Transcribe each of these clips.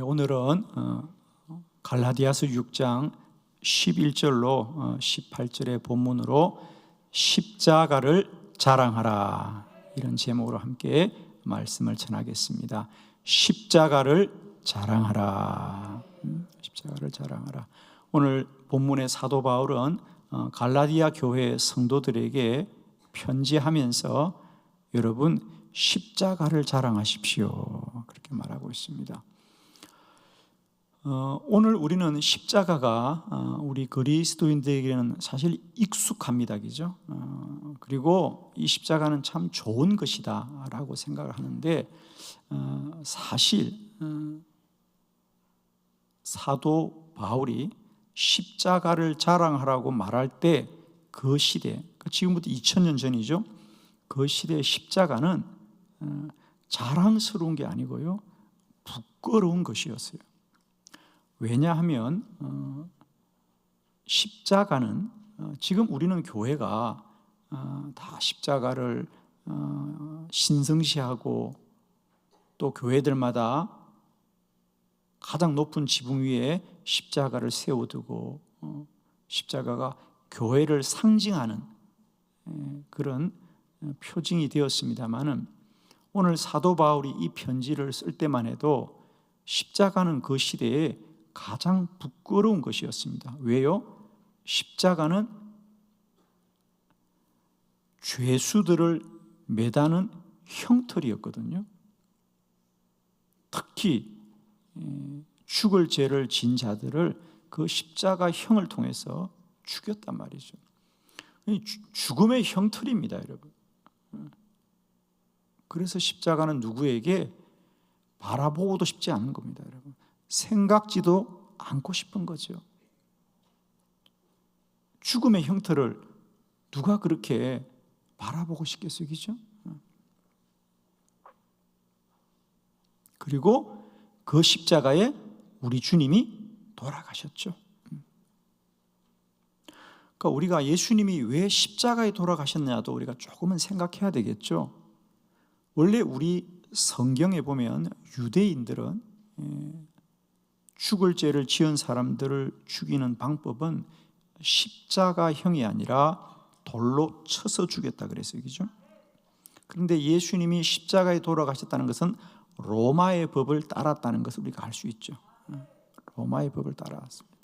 오늘은 갈라디아서 6장 11절로 18절의 본문으로 십자가를 자랑하라, 이런 제목으로 함께 말씀을 전하겠습니다. 십자가를 자랑하라. 십자가를 자랑하라. 오늘 본문의 사도 바울은 갈라디아 교회 성도들에게 편지하면서 여러분 십자가를 자랑하십시오, 그렇게 말하고 있습니다. 오늘 우리는 십자가가 우리 그리스도인들에게는 사실 익숙합니다, 그죠? 그리고 이 십자가는 참 좋은 것이다 라고 생각을 하는데, 사실 사도 바울이 십자가를 자랑하라고 말할 때 그 시대, 지금부터 2000년 전이죠. 그 시대의 십자가는 자랑스러운 게 아니고요, 부끄러운 것이었어요. 왜냐하면 십자가는 지금 우리는 교회가 다 십자가를 신성시하고 또 교회들마다 가장 높은 지붕 위에 십자가를 세워두고 십자가가 교회를 상징하는 그런 표징이 되었습니다마는, 오늘 사도 바울이 이 편지를 쓸 때만 해도 십자가는 그 시대에 가장 부끄러운 것이었습니다. 왜요? 십자가는 죄수들을 매다는 형틀이었거든요. 특히 죽을 죄를 진 자들을 그 십자가 형을 통해서 죽였단 말이죠. 죽음의 형틀입니다, 여러분. 그래서 십자가는 누구에게 바라보고도 싶지 않은 겁니다, 여러분. 생각지도 않고 싶은 거죠. 죽음의 형태를 누가 그렇게 바라보고 싶겠어요, 그죠? 그리고 그 십자가에 우리 주님이 돌아가셨죠. 그러니까 우리가 예수님이 왜 십자가에 돌아가셨냐도 우리가 조금은 생각해야 되겠죠. 원래 우리 성경에 보면 유대인들은 죽을 죄를 지은 사람들을 죽이는 방법은 십자가형이 아니라 돌로 쳐서 죽였다 그랬어요, 그죠? 그런데 예수님이 십자가에 돌아가셨다는 것은 로마의 법을 따랐다는 것을 우리가 알 수 있죠. 로마의 법을 따라왔습니다.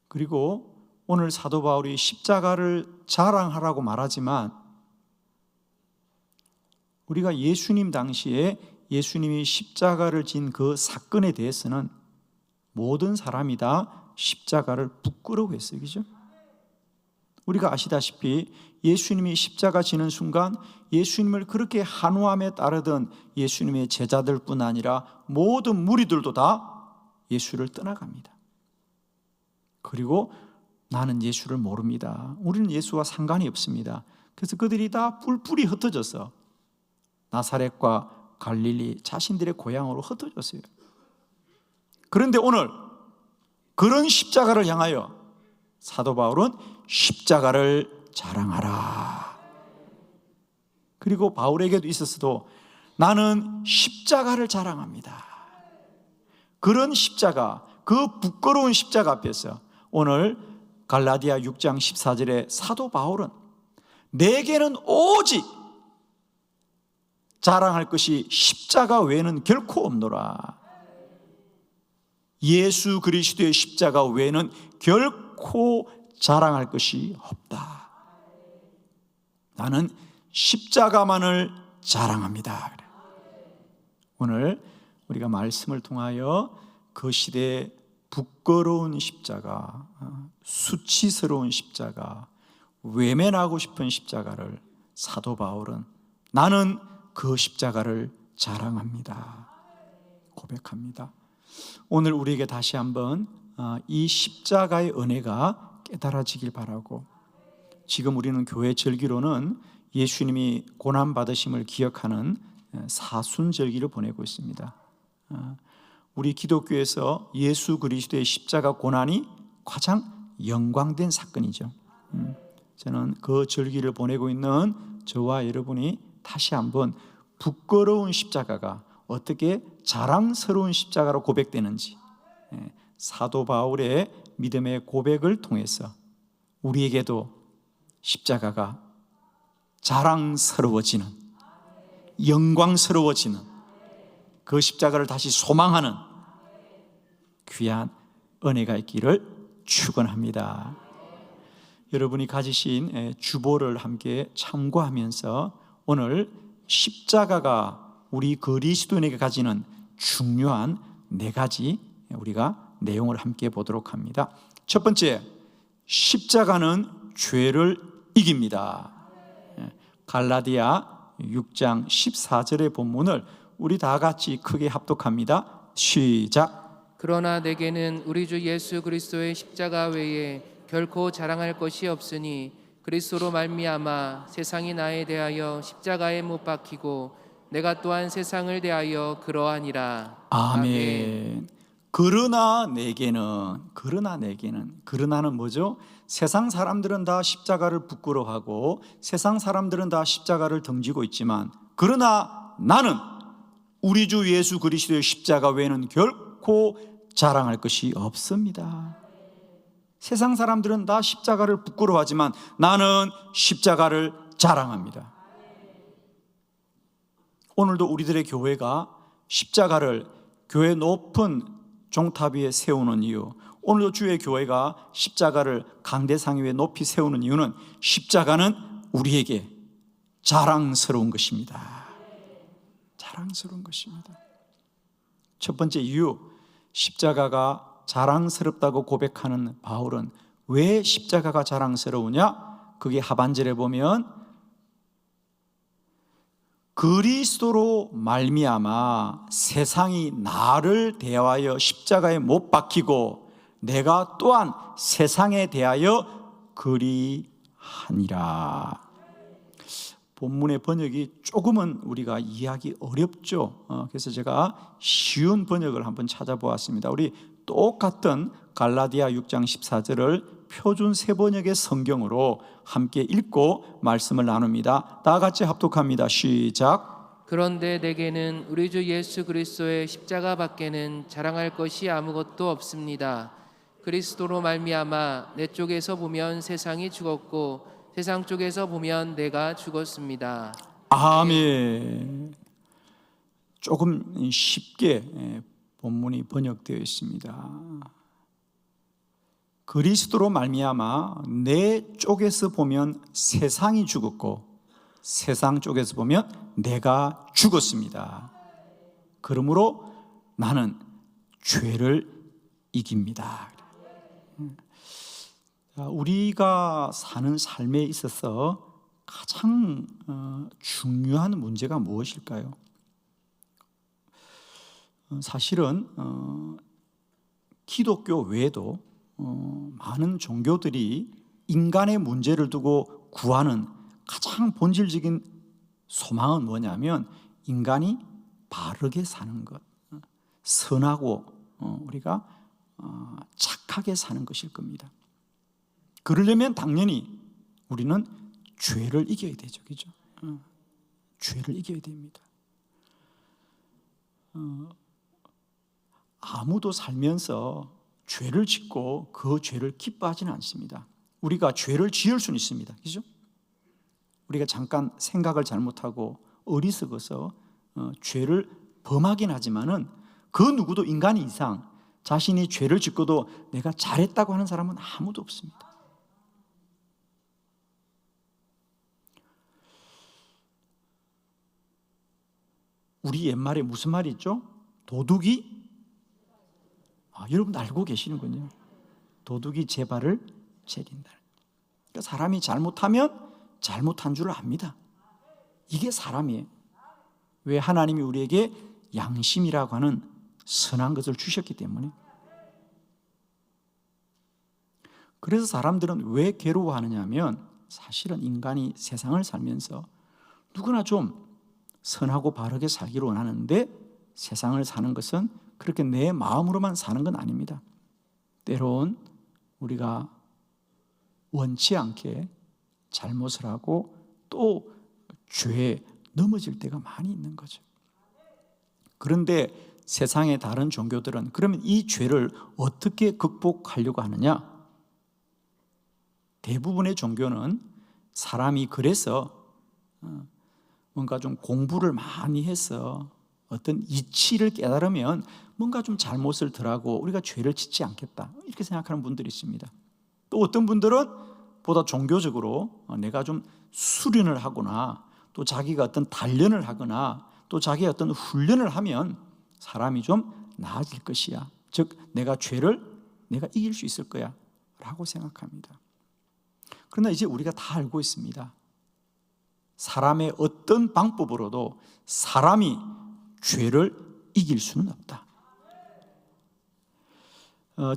그리고 오늘 사도 바울이 십자가를 자랑하라고 말하지만, 우리가 예수님 당시에 예수님이 십자가를 진 그 사건에 대해서는 모든 사람이 다 십자가를 부끄러워했어요, 그죠? 우리가 아시다시피 예수님이 십자가 지는 순간 예수님을 그렇게 한우함에 따르던 예수님의 제자들뿐 아니라 모든 무리들도 다 예수를 떠나갑니다. 그리고 나는 예수를 모릅니다, 우리는 예수와 상관이 없습니다. 그래서 그들이 다 뿔뿔이 흩어져서 나사렛과 갈릴리, 자신들의 고향으로 흩어졌어요. 그런데 오늘 그런 십자가를 향하여 사도 바울은 십자가를 자랑하라. 그리고 바울에게도 있었어도 나는 십자가를 자랑합니다. 그런 십자가, 그 부끄러운 십자가 앞에서 오늘 갈라디아 6장 14절에 사도 바울은 내게는 오직 자랑할 것이 십자가 외에는 결코 없노라. 예수 그리스도의 십자가 외에는 결코 자랑할 것이 없다. 나는 십자가만을 자랑합니다. 오늘 우리가 말씀을 통하여 그 시대의 부끄러운 십자가, 수치스러운 십자가, 외면하고 싶은 십자가를 사도 바울은 나는 그 십자가를 자랑합니다, 고백합니다. 오늘 우리에게 다시 한번 이 십자가의 은혜가 깨달아지길 바라고, 지금 우리는 교회 절기로는 예수님이 고난받으심을 기억하는 사순절기를 보내고 있습니다. 우리 기독교에서 예수 그리스도의 십자가 고난이 가장 영광된 사건이죠. 저는 그 절기를 보내고 있는 저와 여러분이 다시 한번 부끄러운 십자가가 어떻게 자랑스러운 십자가로 고백되는지, 사도 바울의 믿음의 고백을 통해서 우리에게도 십자가가 자랑스러워지는, 영광스러워지는, 그 십자가를 다시 소망하는 귀한 은혜가 있기를 축원합니다. 여러분이 가지신 주보를 함께 참고하면서 오늘 십자가가 우리 그리스도인에게 가지는 중요한 4가지 우리가 내용을 함께 보도록 합니다. 첫 번째, 십자가는 죄를 이깁니다. 갈라디아 6장 14절의 본문을 우리 다 같이 크게 합독합니다. 시작. 그러나 내게는 우리 주 예수 그리스도의 십자가 외에 결코 자랑할 것이 없으니 그리스도로 말미암아 세상이 나에 대하여 십자가에 못 박히고 내가 또한 세상을 대하여 그러하니라. 아멘. 그러나 내게는, 그러나는 뭐죠? 세상 사람들은 다 십자가를 부끄러워하고 세상 사람들은 다 십자가를 등지고 있지만, 그러나 나는 우리 주 예수 그리스도의 십자가 외에는 결코 자랑할 것이 없습니다. 세상 사람들은 다 십자가를 부끄러워하지만 나는 십자가를 자랑합니다. 오늘도 우리들의 교회가 십자가를 교회 높은 종탑 위에 세우는 이유, 오늘도 주의 교회가 십자가를 강대상 위에 높이 세우는 이유는 십자가는 우리에게 자랑스러운 것입니다. 자랑스러운 것입니다. 첫 번째 이유, 십자가가 자랑스럽다고 고백하는 바울은 왜 십자가가 자랑스러우냐? 그게 하반절에 보면 그리스도로 말미암아 세상이 나를 대하여 십자가에 못 박히고 내가 또한 세상에 대하여 그리하니라. 본문의 번역이 조금은 우리가 이해하기 어렵죠. 그래서 제가 쉬운 번역을 한번 찾아보았습니다. 우리 똑같은 갈라디아 6장 14절을 표준 세번역의 성경으로 함께 읽고 말씀을 나눕니다. 다 같이 합독합니다. 시작. 그런데 내게는 우리 주 예수 그리스도의 십자가 밖에는 자랑할 것이 아무것도 없습니다. 그리스도로 말미암아 내 쪽에서 보면 세상이 죽었고 세상 쪽에서 보면 내가 죽었습니다. 아멘. 조금 쉽게 본문이 번역되어 있습니다. 그리스도로 말미암아 내 쪽에서 보면 세상이 죽었고 세상 쪽에서 보면 내가 죽었습니다. 그러므로 나는 죄를 이깁니다. 우리가 사는 삶에 있어서 가장 중요한 문제가 무엇일까요? 사실은 기독교 외에도 많은 종교들이 인간의 문제를 두고 구하는 가장 본질적인 소망은 뭐냐면 인간이 바르게 사는 것, 선하고 우리가 착하게 사는 것일 겁니다. 그러려면 당연히 우리는 죄를 이겨야 되죠, 그죠? 죄를 이겨야 됩니다. 아무도 살면서 죄를 짓고 그 죄를 기뻐하지는 않습니다. 우리가 죄를 지을 수는 있습니다, 그죠? 우리가 잠깐 생각을 잘못하고 어리석어서 죄를 범하긴 하지만은 그 누구도 인간이 이상 자신이 죄를 짓고도 내가 잘했다고 하는 사람은 아무도 없습니다. 우리 옛말에 무슨 말이 있죠? 도둑이 여러분 알고 계시는군요. 도둑이 제 발을 재린다. 그러니까 사람이 잘못하면 잘못한 줄 압니다. 이게 사람이에요. 왜? 하나님이 우리에게 양심이라고 하는 선한 것을 주셨기 때문에. 그래서 사람들은 왜 괴로워하느냐 하면 사실은 인간이 세상을 살면서 누구나 좀 선하고 바르게 살기를 원하는데 세상을 사는 것은 그렇게 내 마음으로만 사는 건 아닙니다. 때론 우리가 원치 않게 잘못을 하고 또 죄에 넘어질 때가 많이 있는 거죠. 그런데 세상의 다른 종교들은 그러면 이 죄를 어떻게 극복하려고 하느냐? 대부분의 종교는 사람이 그래서 뭔가 좀 공부를 많이 해서 어떤 이치를 깨달으면 뭔가 좀 잘못을 덜하고 우리가 죄를 짓지 않겠다, 이렇게 생각하는 분들이 있습니다. 또 어떤 분들은 보다 종교적으로 내가 좀 수련을 하거나 또 자기가 어떤 단련을 하거나 또 자기가 어떤 훈련을 하면 사람이 좀 나아질 것이야, 즉 내가 죄를 내가 이길 수 있을 거야 라고 생각합니다. 그러나 이제 우리가 다 알고 있습니다. 사람의 어떤 방법으로도 사람이 죄를 이길 수는 없다.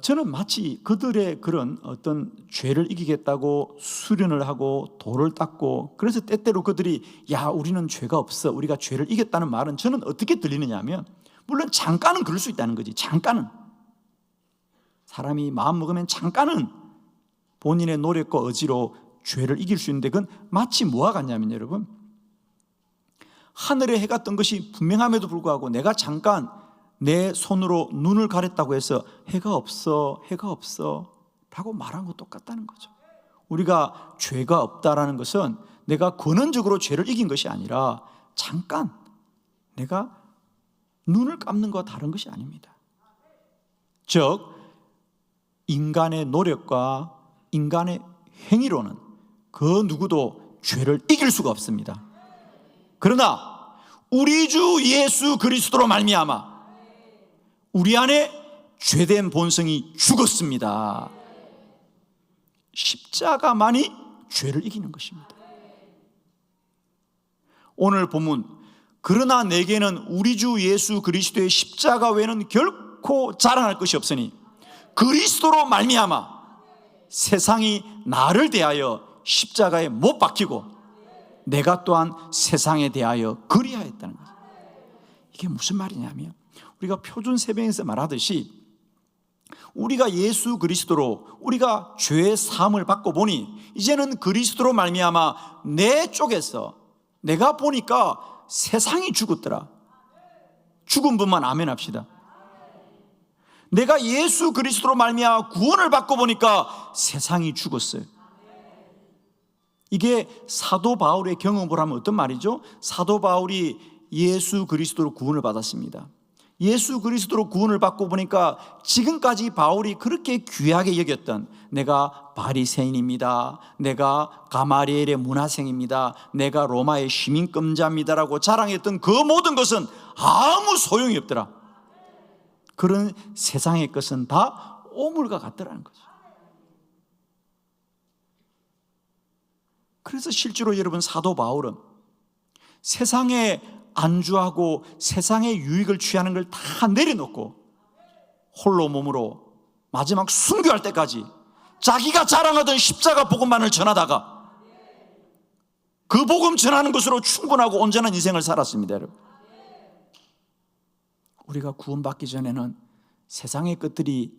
저는 마치 그들의 그런 어떤 죄를 이기겠다고 수련을 하고 돌을 닦고, 그래서 때때로 그들이 야 우리는 죄가 없어, 우리가 죄를 이겼다는 말은 저는 어떻게 들리느냐 하면, 물론 잠깐은 그럴 수 있다는 거지. 잠깐은 사람이 마음 먹으면 잠깐은 본인의 노력과 의지로 죄를 이길 수 있는데, 그건 마치 뭐와 같냐면 여러분, 하늘에 해가 뜬 것이 분명함에도 불구하고 내가 잠깐 내 손으로 눈을 가렸다고 해서 해가 없어 라고 말한 거 똑같다는 거죠. 우리가 죄가 없다라는 것은 내가 권한적으로 죄를 이긴 것이 아니라 잠깐 내가 눈을 감는 것과 다른 것이 아닙니다. 즉 인간의 노력과 인간의 행위로는 그 누구도 죄를 이길 수가 없습니다. 그러나 우리 주 예수 그리스도로 말미암아 우리 안에 죄된 본성이 죽었습니다. 십자가만이 죄를 이기는 것입니다. 오늘 본문, 그러나 내게는 우리 주 예수 그리스도의 십자가 외에는 결코 자랑할 것이 없으니 그리스도로 말미암아 세상이 나를 대하여 십자가에 못 박히고 내가 또한 세상에 대하여 그리하였다는 거예요. 이게 무슨 말이냐면, 우리가 표준 세배에서 말하듯이 우리가 예수 그리스도로 우리가 죄의 사함을 받고 보니 이제는 그리스도로 말미암아 내 쪽에서 내가 보니까 세상이 죽었더라. 죽은 분만 아멘 합시다. 내가 예수 그리스도로 말미암아 구원을 받고 보니까 세상이 죽었어요. 이게 사도 바울의 경험을 하면 어떤 말이죠? 사도 바울이 예수 그리스도로 구원을 받았습니다. 예수 그리스도로 구원을 받고 보니까 지금까지 바울이 그렇게 귀하게 여겼던, 내가 바리새인입니다, 내가 가마리엘의 문하생입니다, 내가 로마의 시민검자입니다라고 자랑했던 그 모든 것은 아무 소용이 없더라. 그런 세상의 것은 다 오물과 같더라는 거죠. 그래서 실제로 여러분, 사도 바울은 세상에 안주하고 세상의 유익을 취하는 걸 다 내려놓고 홀로 몸으로 마지막 순교할 때까지 자기가 자랑하던 십자가 복음만을 전하다가 그 복음 전하는 것으로 충분하고 온전한 인생을 살았습니다. 여러분, 우리가 구원받기 전에는 세상의 것들이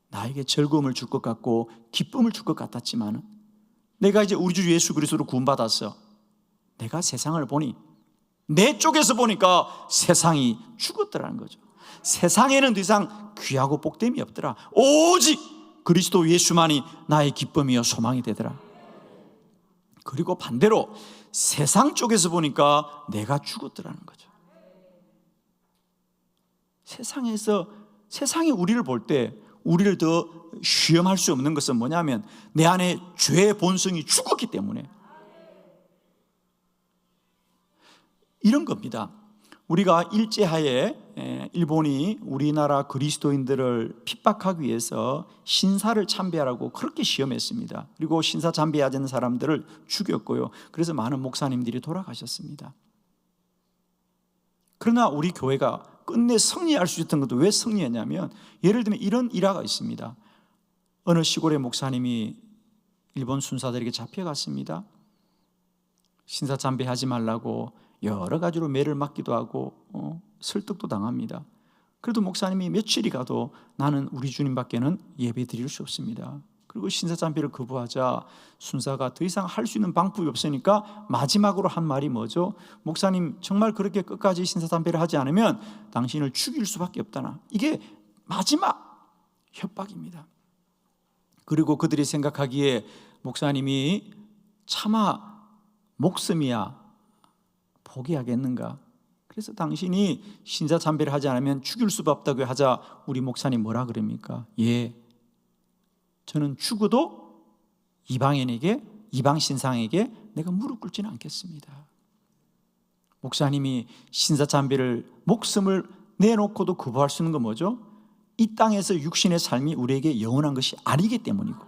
나에게 즐거움을 줄 것 같고 기쁨을 줄 것 같았지만, 내가 이제 우리 주 예수 그리스도로 구원받았어. 내가 세상을 보니 내 쪽에서 보니까 세상이 죽었더라는 거죠. 세상에는 더 이상 귀하고 복됨이 없더라. 오직 그리스도 예수만이 나의 기쁨이요 소망이 되더라. 그리고 반대로 세상 쪽에서 보니까 내가 죽었더라는 거죠. 세상이 우리를 볼 때 우리를 더 시험할 수 없는 것은 뭐냐면, 내 안에 죄의 본성이 죽었기 때문에 이런 겁니다. 우리가 일제하에 일본이 우리나라 그리스도인들을 핍박하기 위해서 신사를 참배하라고 그렇게 시험했습니다. 그리고 신사 참배하지 않는 사람들을 죽였고요. 그래서 많은 목사님들이 돌아가셨습니다. 그러나 우리 교회가 끝내 승리할 수 있었던 것도 왜 승리했냐면, 예를 들면 이런 일화가 있습니다. 어느 시골의 목사님이 일본 순사들에게 잡혀갔습니다. 신사 참배하지 말라고 여러 가지로 매를 맞기도 하고 설득도 당합니다. 그래도 목사님이 며칠이 가도 나는 우리 주님밖에는 예배 드릴 수 없습니다. 그리고 신사참배를 거부하자 순사가 더 이상 할 수 있는 방법이 없으니까 마지막으로 한 말이 뭐죠? 목사님 정말 그렇게 끝까지 신사참배를 하지 않으면 당신을 죽일 수밖에 없다나. 이게 마지막 협박입니다. 그리고 그들이 생각하기에 목사님이 차마 목숨이야 포기하겠는가? 그래서 당신이 신사참배를 하지 않으면 죽일 수밖에 없다고 하자 우리 목사님 뭐라 그럽니까? 예, 저는 죽어도 이방인에게, 이방 신상에게 내가 무릎 꿇지는 않겠습니다. 목사님이 신사참배를 목숨을 내놓고도 거부할 수 있는 건 뭐죠? 이 땅에서 육신의 삶이 우리에게 영원한 것이 아니기 때문이고,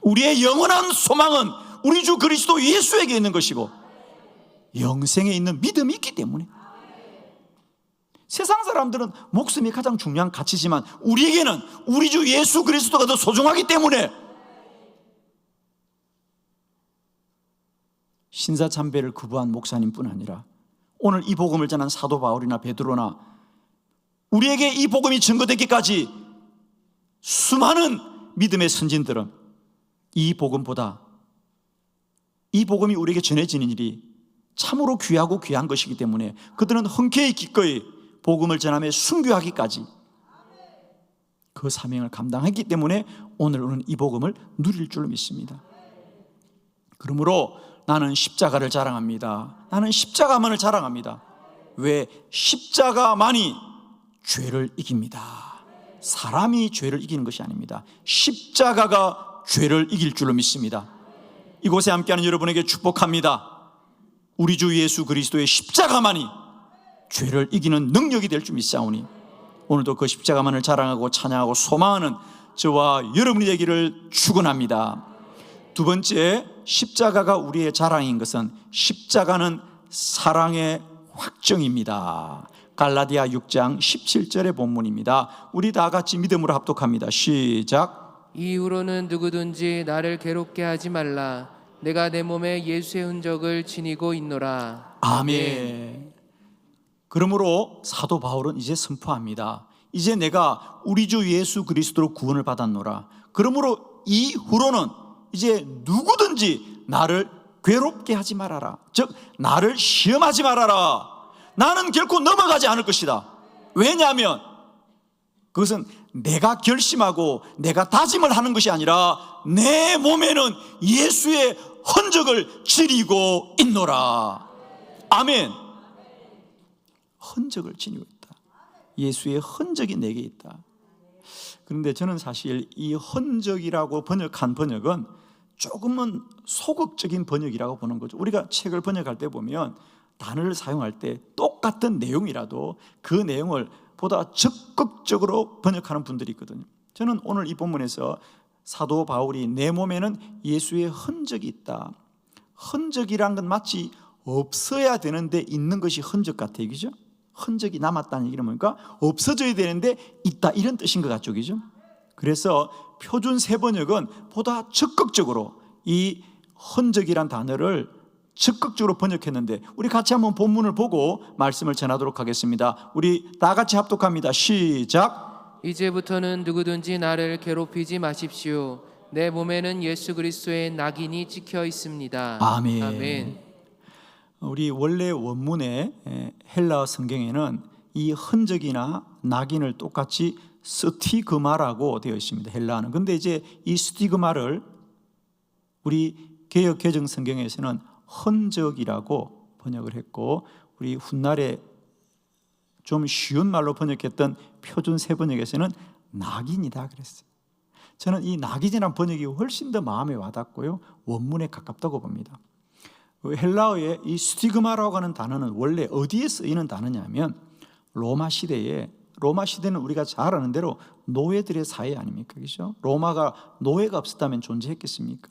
우리의 영원한 소망은 우리 주 그리스도 예수에게 있는 것이고 영생에 있는 믿음이 있기 때문에. 세상 사람들은 목숨이 가장 중요한 가치지만 우리에게는 우리 주 예수 그리스도가 더 소중하기 때문에 신사참배를 거부한 목사님뿐 아니라 오늘 이 복음을 전한 사도 바울이나 베드로나 우리에게 이 복음이 증거되기까지 수많은 믿음의 선진들은 이 복음보다, 이 복음이 우리에게 전해지는 일이 참으로 귀하고 귀한 것이기 때문에 그들은 흔쾌히 기꺼이 복음을 전하며 순교하기까지 그 사명을 감당했기 때문에 오늘 우리는 이 복음을 누릴 줄 믿습니다. 그러므로 나는 십자가를 자랑합니다. 나는 십자가만을 자랑합니다. 왜? 십자가만이 죄를 이깁니다. 사람이 죄를 이기는 것이 아닙니다. 십자가가 죄를 이길 줄로 믿습니다. 이곳에 함께하는 여러분에게 축복합니다. 우리 주 예수 그리스도의 십자가만이 죄를 이기는 능력이 될 줄 믿사오니 오늘도 그 십자가만을 자랑하고 찬양하고 소망하는 저와 여러분이 되기를 축원합니다. 두 번째, 십자가가 우리의 자랑인 것은 십자가는 사랑의 확정입니다. 갈라디아 6장 17절의 본문입니다. 우리 다 같이 믿음으로 합독합니다. 시작. 이후로는 누구든지 나를 괴롭게 하지 말라. 내가 내 몸에 예수의 흔적을 지니고 있노라. 아멘. 그러므로 사도 바울은 이제 선포합니다. 이제 내가 우리 주 예수 그리스도로 구원을 받았노라. 그러므로 이후로는 이제 누구든지 나를 괴롭게 하지 말아라. 즉 나를 시험하지 말아라. 나는 결코 넘어가지 않을 것이다. 왜냐하면 그것은 내가 결심하고 내가 다짐을 하는 것이 아니라 내 몸에는 예수의 흔적을 지니고 있노라. 아멘. 흔적을 지니고 있다. 예수의 흔적이 내게 있다. 그런데 저는 사실 이 흔적이라고 번역한 번역은 조금은 소극적인 번역이라고 보는 거죠. 우리가 책을 번역할 때 보면 단어를 사용할 때 똑같은 내용이라도 그 내용을 보다 적극적으로 번역하는 분들이 있거든요. 저는 오늘 이 본문에서 사도 바울이 내 몸에는 예수의 흔적이 있다. 흔적이란 건 마치 없어야 되는데 있는 것이 흔적 같아요. 그죠? 흔적이 남았다는 얘기는 뭡니까? 없어져야 되는데 있다, 이런 뜻인 것 같죠. 그죠? 그래서 표준 세번역은 보다 적극적으로 이 흔적이란 단어를 적극적으로 번역했는데 우리 같이 한번 본문을 보고 말씀을 전하도록 하겠습니다. 우리 다 같이 합독합니다. 시작. 이제부터는 누구든지 나를 괴롭히지 마십시오. 내 몸에는 예수 그리스도의 낙인이 찍혀 있습니다. 아멘. 아멘. 우리 원래 원문의 헬라 성경에는 이 흔적이나 낙인을 똑같이 스티그마라고 되어 있습니다. 헬라어는. 근데 이제 이 스티그마를 우리 개역 개정 성경에서는 흔적이라고 번역을 했고 우리 훗날에 좀 쉬운 말로 번역했던 표준 세번역에서는 낙인이다 그랬어요. 저는 이 낙인이라는 번역이 훨씬 더 마음에 와닿고요, 원문에 가깝다고 봅니다. 헬라어의 이 스티그마라고 하는 단어는 원래 어디에 쓰이는 단어냐면 로마 시대는 우리가 잘 아는 대로 노예들의 사회 아닙니까? 그렇죠? 로마가 노예가 없었다면 존재했겠습니까?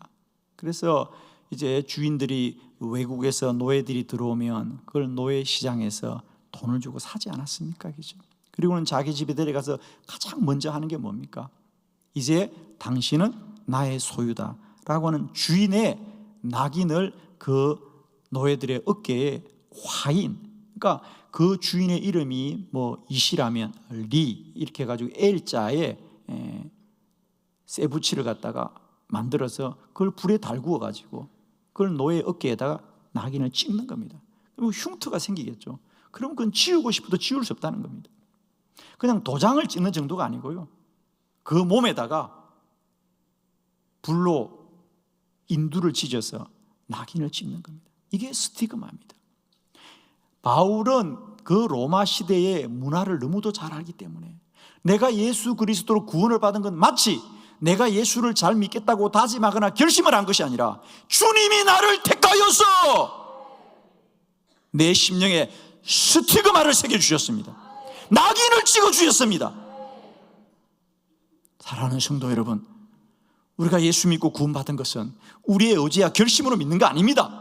그래서 이제 주인들이 외국에서 노예들이 들어오면 그걸 노예 시장에서 돈을 주고 사지 않았습니까? 그죠? 그리고는 자기 집에 데려가서 가장 먼저 하는 게 뭡니까? 이제 당신은 나의 소유다 라고 하는 주인의 낙인을 그 노예들의 어깨에 화인, 그러니까 그 주인의 이름이 뭐 이시라면 리 이렇게 해가지고 L자에 쇠붙이를 갖다가 만들어서 그걸 불에 달구어 가지고 그걸 노예 어깨에다가 낙인을 찍는 겁니다. 그리고 흉터가 생기겠죠. 그럼 그건 지우고 싶어도 지울 수 없다는 겁니다. 그냥 도장을 찍는 정도가 아니고요, 그 몸에다가 불로 인두를 지져서 낙인을 찍는 겁니다. 이게 스티그마입니다. 바울은 그 로마 시대의 문화를 너무도 잘 알기 때문에 내가 예수 그리스도로 구원을 받은 건 마치 내가 예수를 잘 믿겠다고 다짐하거나 결심을 한 것이 아니라 주님이 나를 택하여서 내 심령에 스티그마를 새겨주셨습니다. 낙인을 찍어주셨습니다. 사랑하는 성도 여러분, 우리가 예수 믿고 구원받은 것은 우리의 의지와 결심으로 믿는 거 아닙니다.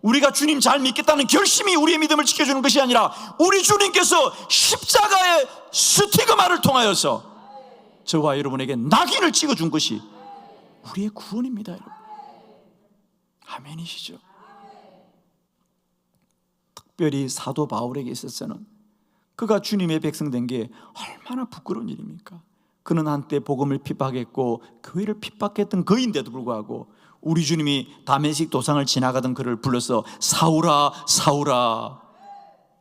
우리가 주님 잘 믿겠다는 결심이 우리의 믿음을 지켜주는 것이 아니라 우리 주님께서 십자가의 스티그마를 통하여서 저와 여러분에게 낙인을 찍어준 것이 우리의 구원입니다. 여러분, 아멘이시죠? 특별히 사도 바울에게 있어서는 그가 주님의 백성 된 게 얼마나 부끄러운 일입니까? 그는 한때 복음을 핍박했고 교회를 핍박했던 그인데도 불구하고 우리 주님이 다메섹 도상을 지나가던 그를 불러서 사울아 사울아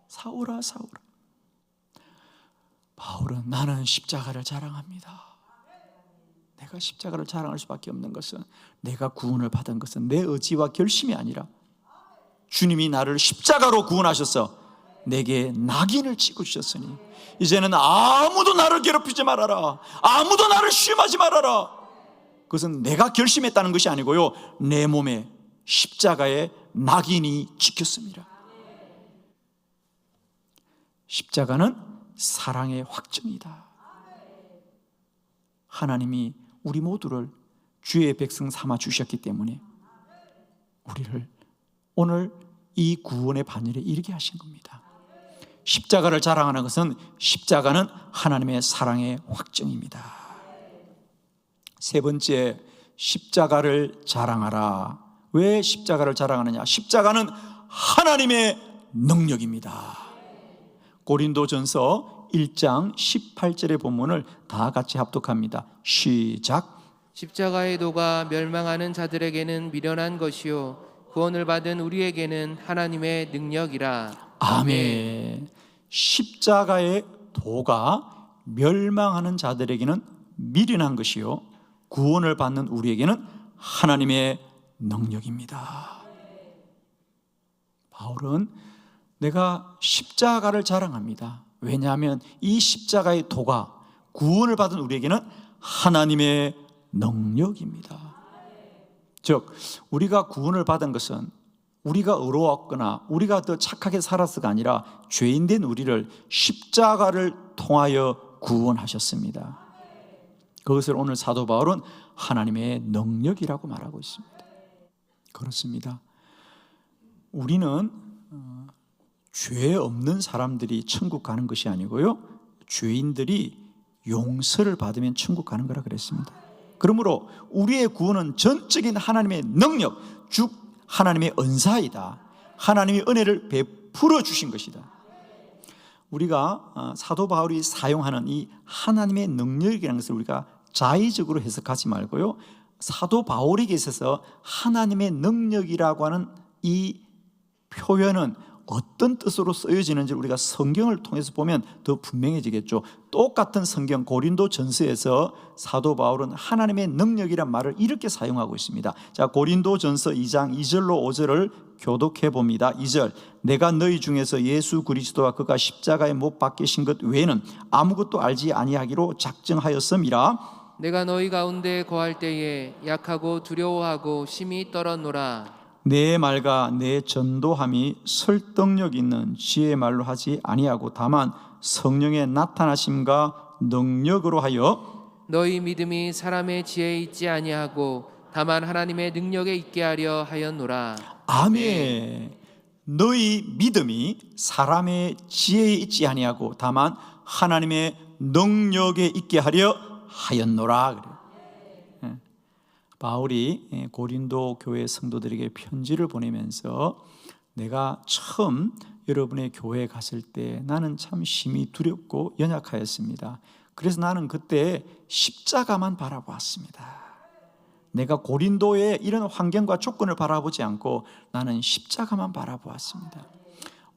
사울아 사울아. 바울은 나는 십자가를 자랑합니다. 내가 십자가를 자랑할 수밖에 없는 것은 내가 구원을 받은 것은 내 의지와 결심이 아니라 주님이 나를 십자가로 구원하셔서 내게 낙인을 찍어주셨으니 이제는 아무도 나를 괴롭히지 말아라, 아무도 나를 시험하지 말아라. 그것은 내가 결심했다는 것이 아니고요, 내 몸에 십자가의 낙인이 찍혔습니다. 십자가는 사랑의 확증이다. 하나님이 우리 모두를 주의 백성 삼아 주셨기 때문에 우리를 오늘 이 구원의 반열에 이르게 하신 겁니다. 십자가를 자랑하는 것은 십자가는 하나님의 사랑의 확증입니다. 세 번째, 십자가를 자랑하라. 왜 십자가를 자랑하느냐? 십자가는 하나님의 능력입니다. 고린도전서 1장 18절의 본문을 다 같이 합독합니다. 시작. 십자가의 도가 멸망하는 자들에게는 미련한 것이요 구원을 받은 우리에게는 하나님의 능력이라. 아멘. 십자가의 도가 멸망하는 자들에게는 미련한 것이요 구원을 받는 우리에게는 하나님의 능력입니다. 바울은 내가 십자가를 자랑합니다. 왜냐하면 이 십자가의 도가 구원을 받은 우리에게는 하나님의 능력입니다. 즉 우리가 구원을 받은 것은 우리가 의로웠거나 우리가 더 착하게 살았어가 아니라 죄인된 우리를 십자가를 통하여 구원하셨습니다. 그것을 오늘 사도 바울은 하나님의 능력이라고 말하고 있습니다. 그렇습니다. 우리는 죄 없는 사람들이 천국 가는 것이 아니고요, 죄인들이 용서를 받으면 천국 가는 거라 그랬습니다. 그러므로 우리의 구원은 전적인 하나님의 능력, 즉 하나님의 은사이다. 하나님의 은혜를 베풀어 주신 것이다. 우리가 사도 바울이 사용하는 이 하나님의 능력이라는 것을 우리가 자의적으로 해석하지 말고요, 사도 바울에게 있어서 하나님의 능력이라고 하는 이 표현은 어떤 뜻으로 쓰여지는지 우리가 성경을 통해서 보면 더 분명해지겠죠. 똑같은 성경 고린도전서에서 사도 바울은 하나님의 능력이란 말을 이렇게 사용하고 있습니다. 자, 고린도전서 2장 2절로 5절을 교독해 봅니다. 2절. 내가 너희 중에서 예수 그리스도와 그가 십자가에 못 박히신 것 외에는 아무것도 알지 아니하기로 작정하였음이라. 내가 너희 가운데 거할 때에 약하고 두려워하고 심히 떨었노라. 내 말과 내 전도함이 설득력 있는 지혜의 말로 하지 아니하고 다만 성령의 나타나심과 능력으로 하여 너희 믿음이 사람의 지혜에 있지 아니하고 다만 하나님의 능력에 있게 하려 하였노라. 아멘. 너희 믿음이 사람의 지혜에 있지 아니하고 다만 하나님의 능력에 있게 하려 하였노라. 그래요. 바울이 고린도 교회 성도들에게 편지를 보내면서 내가 처음 여러분의 교회에 갔을 때 나는 참 심히 두렵고 연약하였습니다. 그래서 나는 그때 십자가만 바라보았습니다. 내가 고린도의 이런 환경과 조건을 바라보지 않고 나는 십자가만 바라보았습니다.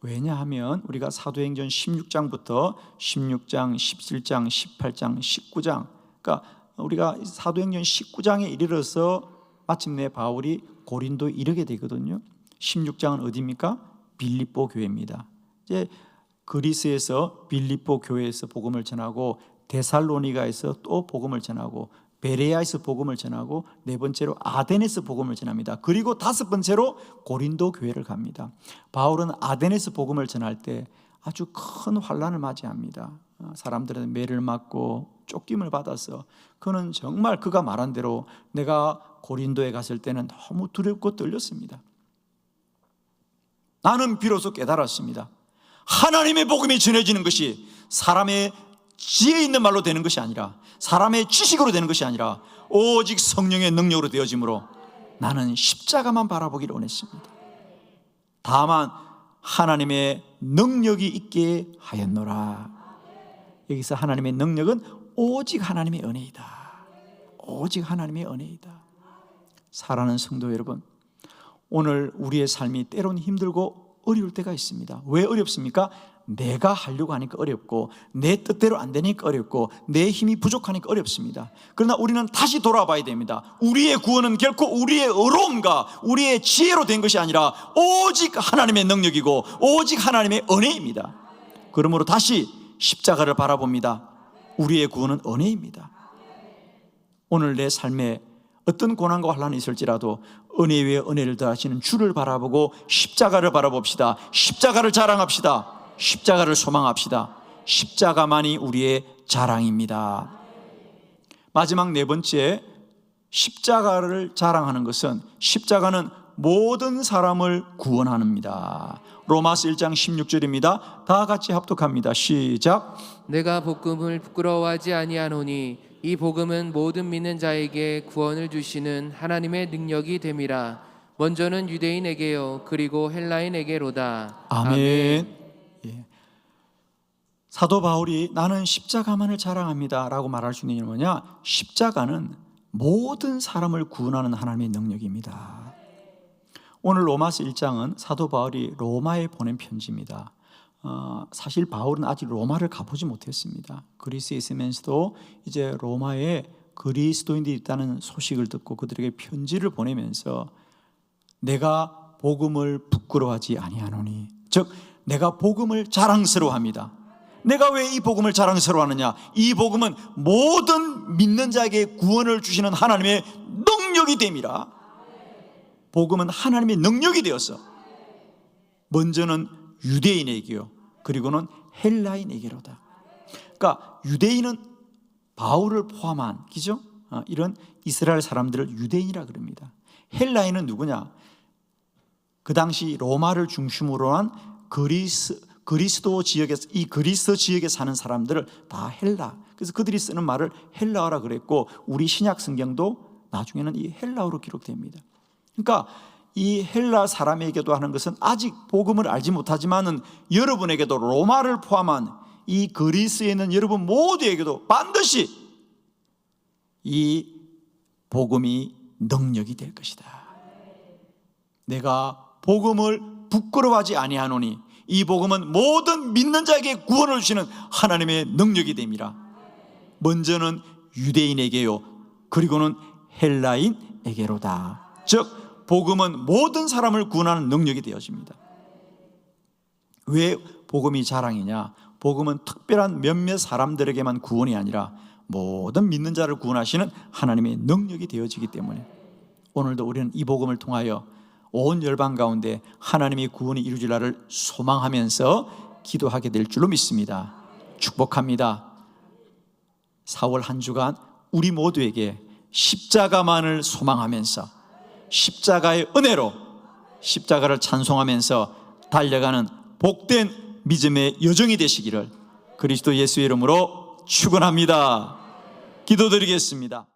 왜냐하면 우리가 사도행전 16장부터 16장, 17장, 18장, 19장, 그러니까 우리가 사도행전 19장에 이르러서 마침내 바울이 고린도에 이르게 되거든요. 16장은 어디입니까? 빌립보 교회입니다. 이제 그리스에서 빌립보 교회에서 복음을 전하고, 데살로니가에서 또 복음을 전하고, 베레아에서 복음을 전하고, 네 번째로 아덴에서 복음을 전합니다. 그리고 다섯 번째로 고린도 교회를 갑니다. 바울은 아덴에서 복음을 전할 때 아주 큰 환난을 맞이합니다. 사람들은 매를 맞고 쫓김을 받아서 그는 정말 그가 말한 대로 내가 고린도에 갔을 때는 너무 두렵고 떨렸습니다. 나는 비로소 깨달았습니다. 하나님의 복음이 전해지는 것이 사람의 지혜 있는 말로 되는 것이 아니라, 사람의 지식으로 되는 것이 아니라 오직 성령의 능력으로 되어지므로 나는 십자가만 바라보기를 원했습니다. 다만 하나님의 능력이 있게 하였노라. 여기서 하나님의 능력은 오직 하나님의 은혜이다. 오직 하나님의 은혜이다. 사랑하는 성도 여러분, 오늘 우리의 삶이 때로는 힘들고 어려울 때가 있습니다. 왜 어렵습니까? 내가 하려고 하니까 어렵고, 내 뜻대로 안 되니까 어렵고, 내 힘이 부족하니까 어렵습니다. 그러나 우리는 다시 돌아봐야 됩니다. 우리의 구원은 결코 우리의 의로움과 우리의 지혜로 된 것이 아니라 오직 하나님의 능력이고 오직 하나님의 은혜입니다. 그러므로 다시 십자가를 바라봅니다. 우리의 구원은 은혜입니다. 오늘 내 삶에 어떤 고난과 환난이 있을지라도 은혜 위에 은혜를 더하시는 주를 바라보고 십자가를 바라봅시다. 십자가를 자랑합시다. 십자가를 소망합시다. 십자가만이 우리의 자랑입니다. 마지막 네 번째, 십자가를 자랑하는 것은, 십자가는 모든 사람을 구원합니다. 로마서 1장 16절입니다. 다 같이 합독합니다. 시작. 내가 복음을 부끄러워하지 아니하노니 이 복음은 모든 믿는 자에게 구원을 주시는 하나님의 능력이 됨이라. 먼저는 유대인에게요 그리고 헬라인에게로다. 아멘. 예. 사도 바울이 나는 십자가만을 자랑합니다 라고 말할 수 있는 이유는 뭐냐? 십자가는 모든 사람을 구원하는 하나님의 능력입니다. 오늘 로마서 1장은 사도 바울이 로마에 보낸 편지입니다. 사실 바울은 아직 로마를 가보지 못했습니다. 그리스에 있으면서도 이제 로마에 그리스도인들이 있다는 소식을 듣고 그들에게 편지를 보내면서 내가 복음을 부끄러워하지 아니하노니, 즉 내가 복음을 자랑스러워합니다. 내가 왜 이 복음을 자랑스러워하느냐? 이 복음은 모든 믿는 자에게 구원을 주시는 하나님의 능력이 됨이라. 복음은 하나님의 능력이 되어서 먼저는 유대인에게요 그리고는 헬라인에게로다. 그러니까 유대인은 바울을 포함한, 그죠? 이런 이스라엘 사람들을 유대인이라 그럽니다. 헬라인은 누구냐? 그 당시 로마를 중심으로 한 그리스도 지역에서, 이 그리스 지역에 사는 사람들을 다 헬라, 그래서 그들이 쓰는 말을 헬라어라 그랬고, 우리 신약 성경도 나중에는 이 헬라어로 기록됩니다. 그러니까 이 헬라 사람에게도 하는 것은 아직 복음을 알지 못하지만은 여러분에게도, 로마를 포함한 이 그리스에 있는 여러분 모두에게도 반드시 이 복음이 능력이 될 것이다. 내가 복음을 부끄러워하지 아니하노니 이 복음은 모든 믿는 자에게 구원을 주시는 하나님의 능력이 됨이라. 먼저는 유대인에게요 그리고는 헬라인에게로다. 즉 복음은 모든 사람을 구원하는 능력이 되어집니다. 왜 복음이 자랑이냐? 복음은 특별한 몇몇 사람들에게만 구원이 아니라 모든 믿는 자를 구원하시는 하나님의 능력이 되어지기 때문에 오늘도 우리는 이 복음을 통하여 온 열방 가운데 하나님의 구원이 이루어질날을 소망하면서 기도하게 될 줄로 믿습니다. 축복합니다. 4월 한 주간 우리 모두에게 십자가만을 소망하면서 십자가의 은혜로 십자가를 찬송하면서 달려가는 복된 믿음의 여정이 되시기를 그리스도 예수의 이름으로 축원합니다. 기도드리겠습니다.